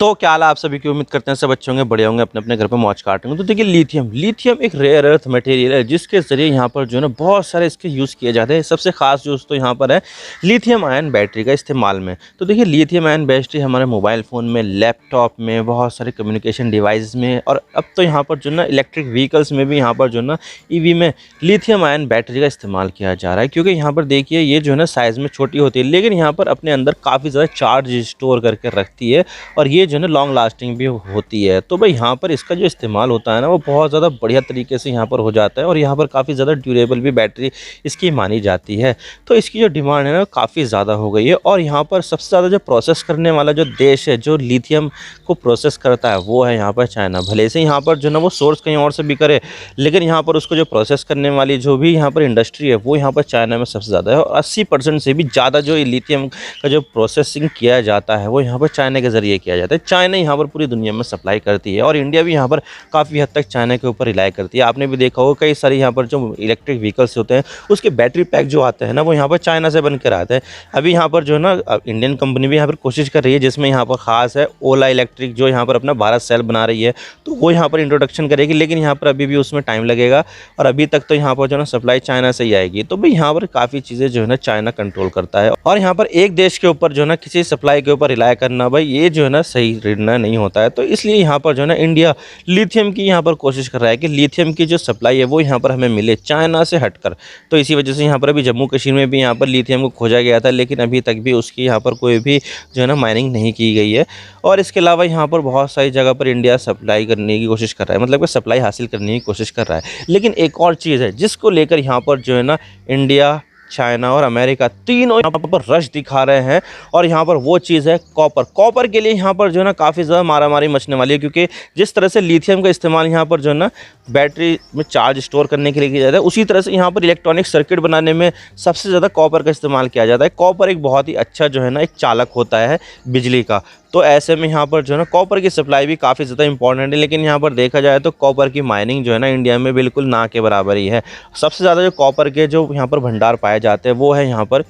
तो क्या हाल है आप सभी की। उम्मीद करते हैं सब अच्छे होंगे, बड़े होंगे, अपने अपने घर पे मौज काटेंगे। तो देखिए लिथियम एक रेयर अर्थ मटेरियल है जिसके ज़रिए यहाँ पर जो है ना बहुत सारे इसके यूज़ किए जाते हैं। सबसे खास यूज़ तो यहाँ पर है लिथियम आयन बैटरी का इस्तेमाल में। तो देखिए लिथियम आयन बैटरी हमारे मोबाइल फ़ोन में, लैपटॉप में, बहुत सारे कम्युनिकेशन डिवाइस में, और अब तो यहाँ पर जो है ना इलेक्ट्रिक व्हीकल्स में भी यहाँ पर जो है ना ईवी में लिथियम आयन बैटरी का इस्तेमाल किया जा रहा है। क्योंकि यहाँ पर देखिए ये जो है ना साइज़ में छोटी होती है, लेकिन यहाँ पर अपने अंदर काफ़ी ज़्यादा चार्ज स्टोर करके रखती है और ये जो है ना लॉन्ग लास्टिंग भी होती है। तो भाई यहाँ पर इसका जो इस्तेमाल होता है ना वो बहुत ज़्यादा बढ़िया तरीके से यहाँ पर हो जाता है और यहाँ पर काफ़ी ज़्यादा ड्यूरेबल भी बैटरी इसकी मानी जाती है। तो इसकी जो डिमांड है ना काफ़ी ज़्यादा हो गई है और यहाँ पर सबसे ज़्यादा जो प्रोसेस करने वाला जो देश है जो लिथियम को प्रोसेस करता है वो है यहाँ पर चाइना। भले से यहाँ पर जो है ना वो सोर्स कहीं और से भी करे, लेकिन यहाँ पर उसको जो प्रोसेस करने वाली जो भी यहाँ पर इंडस्ट्री है वो यहाँ पर चाइना में सबसे ज़्यादा है। और 80% से भी ज़्यादा जो लिथियम का जो प्रोसेसिंग किया जाता है वो यहाँ पर चाइना के ज़रिए किया जाता है। चाइना यहाँ पर पूरी दुनिया में सप्लाई करती है और इंडिया भी यहाँ पर काफ़ी हद तक चाइना के ऊपर रिलाई करती है। आपने भी देखा होगा कई सारी यहाँ पर जो इलेक्ट्रिक व्हीकल्स होते हैं उसके बैटरी पैक जो आते हैं ना वो यहाँ पर चाइना से बनकर आते हैं। अभी यहाँ पर जो है ना इंडियन कंपनी भी यहाँ पर कोशिश कर रही है, जिसमें यहाँ पर खास है ओला इलेक्ट्रिक जो यहाँ पर अपना भारत सेल बना रही है, तो वो यहाँ पर इंट्रोडक्शन करेगी। लेकिन यहाँ पर अभी भी उसमें टाइम लगेगा और अभी तक तो यहाँ पर जो है ना सप्लाई चाइना से ही आएगी। तो भाई यहाँ पर काफ़ी चीज़ें जो है ना चाइना कंट्रोल करता है और यहाँ पर एक देश के ऊपर जो है ना किसी सप्लाई के ऊपर रिलाई करना भाई ये जो है ना सही निर्णय नहीं होता है। तो इसलिए यहाँ पर जो है ना इंडिया लिथियम की यहाँ पर कोशिश कर रहा है कि लिथियम की जो सप्लाई है वो यहाँ पर हमें मिले चाइना से हटकर। तो इसी वजह से यहाँ पर अभी जम्मू कश्मीर में भी यहाँ पर लिथियम को खोजा गया था, लेकिन अभी तक भी उसकी यहाँ पर कोई भी जो है ना माइनिंग नहीं की गई है। और इसके अलावा यहाँ पर बहुत सारी जगह पर इंडिया सप्लाई करने की कोशिश कर रहा है, मतलब कि सप्लाई हासिल करने की कोशिश कर रहा है। लेकिन एक और चीज़ है जिसको लेकर यहाँ पर जो है ना इंडिया, चाइना और अमेरिका तीनों यहाँ पर रश दिखा रहे हैं और यहाँ पर वो चीज़ है कॉपर के लिए यहाँ पर जो है ना काफ़ी ज़्यादा मारामारी मचने वाली है। क्योंकि जिस तरह से लिथियम का इस्तेमाल यहाँ पर जो है ना बैटरी में चार्ज स्टोर करने के लिए किया जाता है, उसी तरह से यहाँ पर इलेक्ट्रॉनिक सर्किट बनाने में सबसे ज़्यादा कॉपर का इस्तेमाल किया जाता है। कॉपर एक बहुत ही अच्छा जो है ना एक चालक होता है बिजली का। तो ऐसे में यहाँ पर जो है ना कॉपर की सप्लाई भी काफ़ी ज़्यादा इंपॉर्टेंट है। लेकिन यहाँ पर देखा जाए तो कॉपर की माइनिंग जो है ना इंडिया में बिल्कुल ना के बराबर ही है। सबसे ज़्यादा जो कॉपर के जो यहाँ पर भंडार पाए जाते हैं वो है यहाँ पर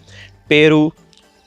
Peru,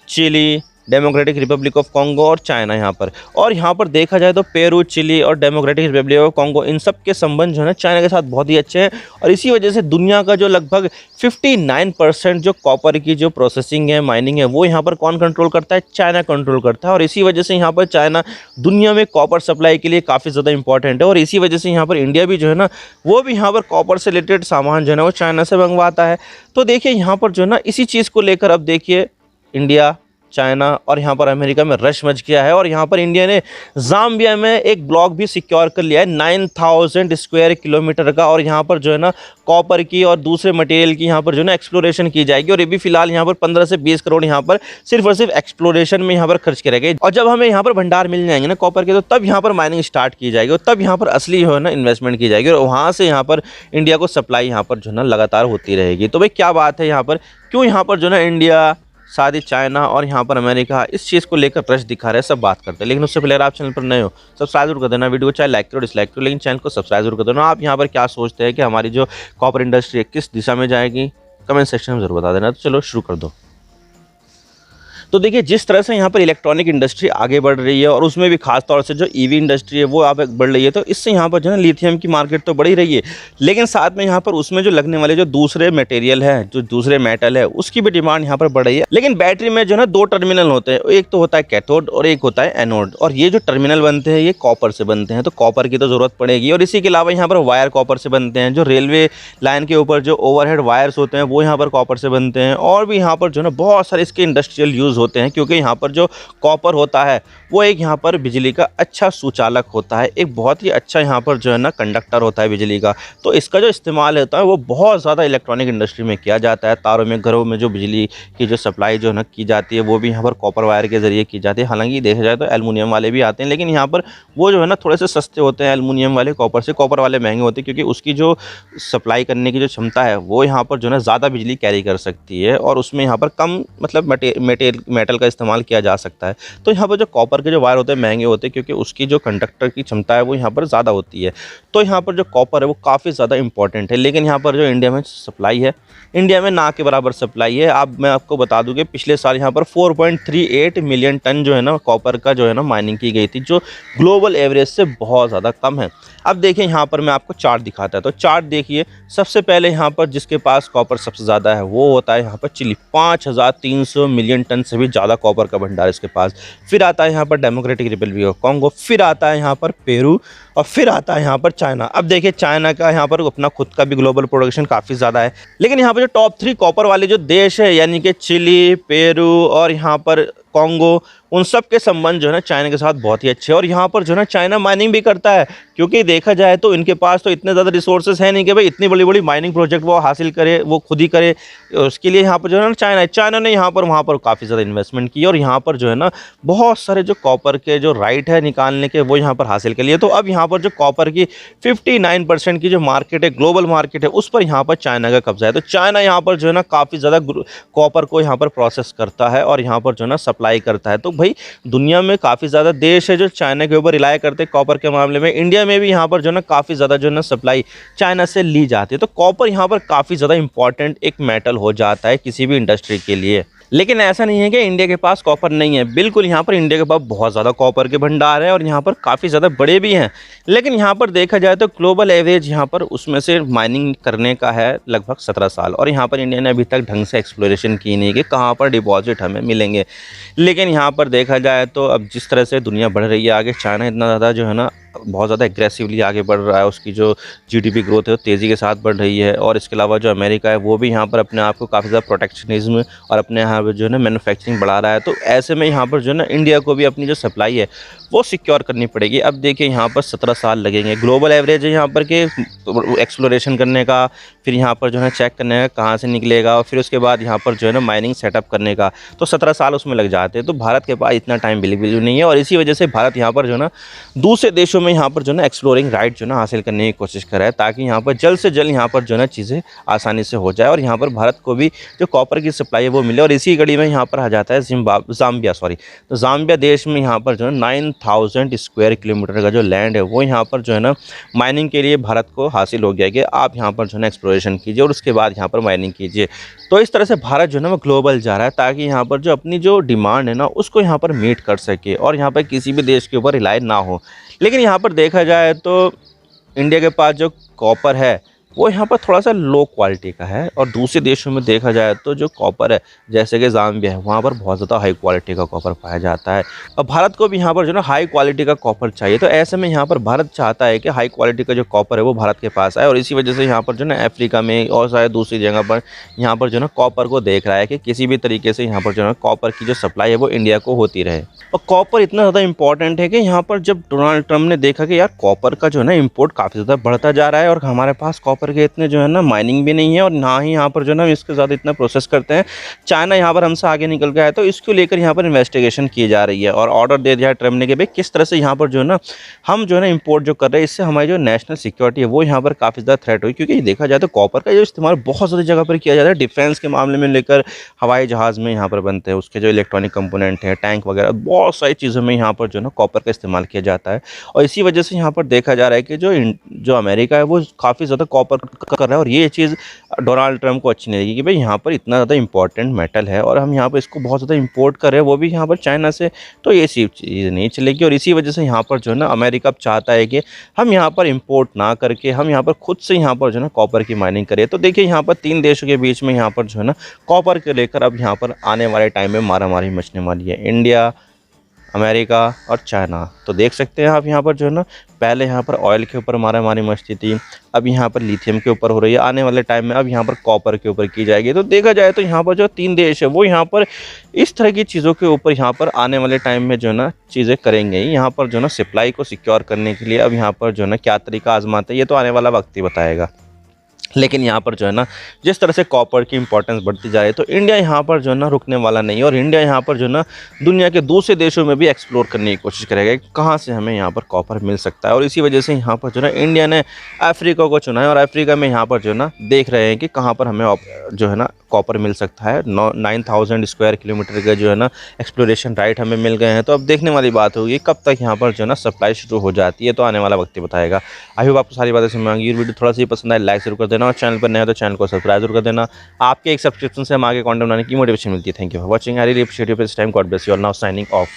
Chile, Democratic Republic of Congo और चाइना यहाँ पर। और यहाँ पर देखा जाए तो पेरू, चिली और डेमोक्रेटिक रिपब्लिक ऑफ कॉन्गो इन सब के संबंध जो है ना चाइना के साथ बहुत ही अच्छे हैं और इसी वजह से दुनिया का जो लगभग 59% जो कॉपर की जो प्रोसेसिंग है, माइनिंग है, वो यहाँ पर कौन कंट्रोल करता है? चाइना कंट्रोल करता है। और इसी वजह से यहाँ पर चाइना दुनिया में कॉपर सप्लाई के लिए काफ़ी ज़्यादा इंपॉर्टेंट है और इसी वजह से यहाँ पर इंडिया भी जो है ना वो भी यहाँ पर कॉपर से रिलेटेड सामान जो है ना वो चाइना से मंगवाता है। तो देखिए यहाँ पर जो है ना इसी चीज़ को लेकर अब देखिए इंडिया, चाइना और यहाँ पर अमेरिका में रश मच गया है। और यहाँ पर इंडिया ने ज़ाम्बिया में एक ब्लॉक भी सिक्योर कर लिया है 9000 स्क्वायर किलोमीटर का। और यहाँ पर जो है ना कॉपर की और दूसरे मटेरियल की यहाँ पर जो है ना एक्सप्लोरेशन की जाएगी और ये भी फिलहाल यहाँ पर 15 से 20 करोड़ यहाँ पर सिर्फ और सिर्फ एक्सप्लोरेशन में यहाँ पर खर्च करे गए। और जब हमें यहाँ पर भंडार मिल जाएंगे ना कॉपर के, तो तब यहाँ पर माइनिंग स्टार्ट की जाएगी और तब यहाँ पर असली जो है ना इन्वेस्टमेंट की जाएगी और वहाँ से यहाँ पर इंडिया को सप्लाई यहाँ पर जो है ना लगातार होती रहेगी। तो भाई क्या बात है यहाँ पर, क्यों यहाँ पर जो है ना इंडिया, साथ ही चाइना और यहाँ पर अमेरिका इस चीज़ को लेकर रश दिखा रहे हैं, सब बात करते हैं। लेकिन उससे पहले अगर आप चैनल पर नए हो सब्सक्राइब जरूर कर देना, वीडियो को चाहे लाइक करो डिसलाइक करो, लेकिन चैनल को सब्सक्राइब जरूर कर देना। आप यहाँ पर क्या सोचते हैं कि हमारी जो कॉपर इंडस्ट्री है किस दिशा में जाएगी, कमेंट सेक्शन में जरूर बता देना। तो चलो शुरू कर दो। तो देखिए जिस तरह से यहाँ पर इलेक्ट्रॉनिक इंडस्ट्री आगे बढ़ रही है और उसमें भी खास तौर से जो ईवी इंडस्ट्री है वो आगे बढ़ रही है, तो इससे यहाँ पर जो है लिथियम की मार्केट तो बढ़ ही रही है, लेकिन साथ में यहाँ पर उसमें जो लगने वाले जो दूसरे मटेरियल है, जो दूसरे मेटल है, उसकी भी डिमांड यहाँ पर बढ़ रही है। लेकिन बैटरी में जो है ना दो टर्मिनल होते हैं, एक तो होता है कैथोड और एक होता है एनोड। और ये जो टर्मिनल बनते हैं ये कॉपर से बनते हैं, तो कॉपर की तो ज़रूरत पड़ेगी। और इसी के अलावा यहाँ पर वायर कॉपर से बनते हैं, जो रेलवे लाइन के ऊपर जो ओवरहेड वायर्स होते हैं वो यहाँ पर कॉपर से बनते हैं। और भी यहाँ पर जो है ना बहुत सारे इसके इंडस्ट्रियल यूज़ होते हैं, क्योंकि यहाँ पर जो कॉपर होता है वो एक यहाँ पर बिजली का अच्छा सुचालक होता है, एक बहुत ही अच्छा यहाँ पर जो है ना कंडक्टर होता है बिजली का। तो इसका जो इस्तेमाल होता है वो बहुत ज़्यादा इलेक्ट्रॉनिक इंडस्ट्री में किया जाता है। तारों में, घरों में जो बिजली की जो सप्लाई जो है ना की जाती है वो भी यहाँ पर कॉपर वायर के ज़रिए की जाती है। हालांकि देखा जाए तो एल्युमिनियम वाले भी आते हैं, लेकिन यहाँ पर वो जो है ना थोड़े से सस्ते होते हैं एल्युमिनियम वाले कॉपर से। कॉपर वाले महंगे होते हैं क्योंकि उसकी जो सप्लाई करने की जो क्षमता है वो यहाँ पर जो है ना ज़्यादा बिजली कैरी कर सकती है और उसमें यहाँ पर कम मतलब मटेरियल मेटल का इस्तेमाल किया जा सकता है। तो यहाँ पर जो कॉपर के जो वायर होते हैं महंगे होते हैं, क्योंकि उसकी जो कंडक्टर की क्षमता है वो यहाँ पर ज़्यादा होती है। तो यहाँ पर जो कॉपर है वो काफ़ी ज़्यादा इंपॉर्टेंट है। लेकिन यहाँ पर जो इंडिया में सप्लाई है, इंडिया में ना के बराबर सप्लाई है। अब मैं आपको बता दूं कि पिछले साल यहाँ पर 4.38 मिलियन टन जो है ना कॉपर का जो है ना माइनिंग की गई थी, जो ग्लोबल एवरेज से बहुत ज़्यादा कम है। अब देखिए यहाँ पर मैं आपको चार्ट दिखाता है, तो चार्ट देखिए, सबसे पहले यहाँ पर जिसके पास कॉपर सबसे ज़्यादा है वो होता है यहाँ पर चिली, 5300 मिलियन टन से भी ज़्यादा कॉपर का भंडार इसके पास। फिर आता है यहाँ पर डेमोक्रेटिक रिपब्लिक ऑफ कॉन्गो, फिर आता है यहाँ पर पेरू, और फिर आता है यहाँ पर चाइना। अब देखिए चाइना का यहाँ पर अपना खुद का भी ग्लोबल प्रोडक्शन काफ़ी ज़्यादा है। लेकिन यहाँ पर जो टॉप 3 कॉपर वाले जो देश है, यानी कि चिली, पेरू और यहाँ पर कॉन्गो, उन सब के संबंध जो है ना चाइना के साथ बहुत ही अच्छे हैं। और यहाँ पर जो है ना चाइना माइनिंग भी करता है, क्योंकि देखा जाए तो इनके पास तो इतने ज़्यादा रिसोर्सेज है नहीं कि भाई इतनी बड़ी बड़ी माइनिंग प्रोजेक्ट वो हासिल करे, वो खुद ही करे। उसके लिए यहाँ पर जो है ना चाइना ने यहाँ पर वहाँ पर काफ़ी ज़्यादा इन्वेस्टमेंट की, और यहाँ पर जो है ना बहुत सारे जो कॉपर के जो राइट है निकालने के वो यहाँ पर हासिल कर लिए। तो अब यहाँ पर जो कॉपर की 59% की जो मार्केट है, ग्लोबल मार्केट है, उस पर यहाँ पर चाइना का कब्जा है। तो चाइना यहाँ पर जो है ना काफ़ी ज़्यादा कॉपर को यहाँ पर प्रोसेस करता है और यहाँ पर जो है ना सप्लाई करता है। तो भाई दुनिया में काफ़ी ज़्यादा देश है जो चाइना के ऊपर रिलाय करते हैं कॉपर के मामले में। इंडिया में भी यहाँ पर जो है ना काफ़ी ज़्यादा जो है ना सप्लाई चाइना से ली जाती है। तो कॉपर यहाँ पर काफ़ी ज़्यादा इंपॉर्टेंट एक मेटल हो जाता है किसी भी इंडस्ट्री के लिए। लेकिन ऐसा नहीं है कि इंडिया के पास कॉपर नहीं है, बिल्कुल यहाँ पर इंडिया के पास बहुत ज़्यादा कॉपर के भंडार है और यहाँ पर काफ़ी ज़्यादा बड़े भी हैं। लेकिन यहाँ पर देखा जाए तो ग्लोबल एवरेज यहाँ पर उसमें से माइनिंग करने का है लगभग 17 साल, और यहाँ पर इंडिया ने अभी तक ढंग से एक्सप्लोरेशन की नहीं कि कहाँ पर डिपॉजिट हमें मिलेंगे। लेकिन यहाँ पर देखा जाए तो अब जिस तरह से दुनिया बढ़ रही है आगे, चाइना इतना ज़्यादा जो है ना बहुत ज़्यादा एग्रेसिवली आगे बढ़ रहा है, उसकी जो जीडीपी ग्रोथ है वो तेज़ी के साथ बढ़ रही है। और इसके अलावा जो अमेरिका है वो भी यहाँ पर अपने आप को काफ़ी ज़्यादा प्रोटेक्शनिज्म और अपने यहाँ पर जो है ना मैन्युफैक्चरिंग बढ़ा रहा है। तो ऐसे में यहाँ पर जो है ना इंडिया को भी अपनी जो सप्लाई है वो सिक्योर करनी पड़ेगी। अब देखिए यहाँ पर 17 साल लगेंगे, ग्लोबल एवरेज है यहाँ पर के एक्सप्लोरेशन करने का, फिर यहाँ पर जो है चेक करने का कहाँ से निकलेगा, और फिर उसके बाद यहाँ पर जो है ना माइनिंग सेटअप करने का, तो 17 साल उसमें लग जाते हैं। तो भारत के पास इतना टाइम बिल्कुल नहीं है, और इसी वजह से भारत यहाँ पर जो है ना दूसरे देशों में यहाँ पर जो है ना एक्सप्लोरिंग राइट जो है ना हासिल करने की कोशिश कर रहा है, ताकि यहाँ पर जल्द से जल्द यहाँ पर जो है ना चीज़ें आसानी से हो जाए और यहाँ पर भारत को भी जो कॉपर की सप्लाई है वो मिले। और इसी कड़ी में यहाँ पर आ जाता है जाम्बिया। तो जाम्बिया देश में यहाँ पर जो है 9000 स्क्वायर किलोमीटर का जो लैंड है वो यहाँ पर जो है ना माइनिंग के लिए भारत को हासिल हो गया कि आप यहाँ पर जो है ना एक्सप्लोरेशन कीजिए और उसके बाद यहाँ पर माइनिंग कीजिए। तो इस तरह से भारत जो है ना वो ग्लोबल जा रहा है, ताकि यहाँ पर जो अपनी जो डिमांड है ना उसको यहाँ पर मीट कर सके और यहाँ पर किसी भी देश के ऊपर रिलाय ना हो। लेकिन यहाँ पर देखा जाए तो इंडिया के पास जो कॉपर है वो यहाँ पर थोड़ा सा लो क्वालिटी का है, और दूसरे देशों में देखा जाए तो जो कॉपर है जैसे कि जाम्बिया है वहाँ पर बहुत ज़्यादा हाई क्वालिटी का कॉपर पाया जाता है। और भारत को भी यहाँ पर जो ना हाई क्वालिटी का कॉपर चाहिए। तो ऐसे में यहाँ पर भारत चाहता है कि हाई क्वालिटी का जो कॉपर है वो भारत के पास आए, और इसी वजह से यहाँ पर जो ना अफ्रीका में और शायद दूसरी जगह पर यहाँ पर जो ना कॉपर को देख रहा है कि किसी भी तरीके से यहाँ पर जो है कॉपर की जो सप्लाई है वो इंडिया को होती रहे। और कॉपर इतना ज़्यादा इंपॉर्टेंट है कि यहाँ पर जब डोनाल्ड ट्रम्प ने देखा कि यार कॉपर का जो है ना इम्पोर्ट काफ़ी ज़्यादा बढ़ता जा रहा है और हमारे पास कॉपर के इतने जो है ना माइनिंग भी नहीं है और ना ही यहाँ पर जो है ना इसके ज़्यादा इतना प्रोसेस करते हैं, चाइना यहाँ पर हमसे आगे निकल गया है, तो इसको लेकर यहाँ पर इन्वेस्टिगेशन की जा रही है और ऑर्डर दे दिया है ट्रम्प ने कि भाई किस तरह से यहाँ पर जो है ना हम जो है ना इम्पोर्ट जो कर रहे हैं इससे हमारी जो नेशनल सिक्योरिटी है वो यहाँ पर काफ़ी ज़्यादा थ्रेट हुई। क्योंकि देखा जाए तो कॉपर का जो इस्तेमाल बहुत ज़्यादा जगह पर किया जाता है, डिफेंस के मामले में लेकर हवाई जहाज़ में यहाँ पर बनते हैं, उसके जो इलेक्ट्रॉनिक कंपोनेंट हैं, टैंक वगैरह, बहुत सारी चीज़ों में यहाँ पर जो है ना कॉपर का इस्तेमाल किया जाता है। और इसी वजह से यहाँ पर देखा जा रहा है कि जो अमेरिका है वो काफ़ी ज़्यादा कॉपर कर रहा है, और ये चीज़ डोनाल्ड ट्रम्प को अच्छी नहीं लगी कि भाई यहाँ पर इतना ज़्यादा इंपॉर्टेंट मेटल है और हम यहाँ पर इसको बहुत ज़्यादा इंपोर्ट कर रहे हैं वो भी यहाँ पर चाइना से, तो ये चीज़ नहीं चलेगी। और इसी वजह से यहाँ पर जो है ना अमेरिका अब चाहता है कि हम यहाँ पर इंपोर्ट ना करके हम यहाँ पर खुद से यहाँ पर जो है ना कॉपर की माइनिंग करें। तो देखिए यहाँ पर 3 देशों के बीच में यहाँ पर जो है ना कॉपर के लेकर अब यहाँ पर आने वाले टाइम में मारामारी मचने वाली है, इंडिया, अमेरिका और चाइना। तो देख सकते हैं आप यहाँ पर जो है ना पहले यहाँ पर ऑयल के ऊपर मारामारी मचती थी, अब यहाँ पर लिथियम के ऊपर हो रही है, आने वाले टाइम में अब यहाँ पर कॉपर के ऊपर की जाएगी। तो देखा जाए तो यहाँ पर जो 3 देश है वो यहाँ पर इस तरह की चीज़ों के ऊपर यहाँ पर आने वाले टाइम में जो है ना चीज़ें करेंगे। यहाँ पर जो है ना सप्लाई को सिक्योर करने के लिए अब यहाँ पर जो है ना क्या तरीका आजमाते हैं ये तो आने वाला वक्त ही बताएगा। लेकिन यहाँ पर जो है ना जिस तरह से कॉपर की इंपॉर्टेंस बढ़ती जा रही है तो इंडिया यहाँ पर जो है ना रुकने वाला नहीं है, और इंडिया यहाँ पर जो है ना दुनिया के दूसरे देशों में भी एक्सप्लोर करने की कोशिश करेगा कि कहाँ से हमें यहाँ पर कॉपर मिल सकता है। और इसी वजह से यहाँ पर जो है ना इंडिया ने अफ्रीका को चुना है, और अफ्रीका में यहाँ पर जो है ना देख रहे हैं कि कहाँ पर हमें जो है ना कॉपर मिल सकता है। 9000 स्क्वायर किलोमीटर का जो है ना एक्सप्लोरेशन राइट हमें मिल गए हैं। तो अब देखने वाली बात होगी कब तक यहाँ पर जो है ना सप्लाई शुरू हो जाती है, तो आने वाला वक्त ही बताएगा। आई होप आपको सारी बातें समझ में आएंगी। वीडियो थोड़ा सा ही पसंद आए लाइक जरूर कर देना, और चैनल पर नया है तो चैनल को सब्सक्राइब जरूर कर देना। आपके एक सब्सक्रिप्शन से हम आगे कंटेंट बनाने की मोटिवेशन मिलती है। Thank you for watching. I really appreciate your time. God bless you all. Now signing off.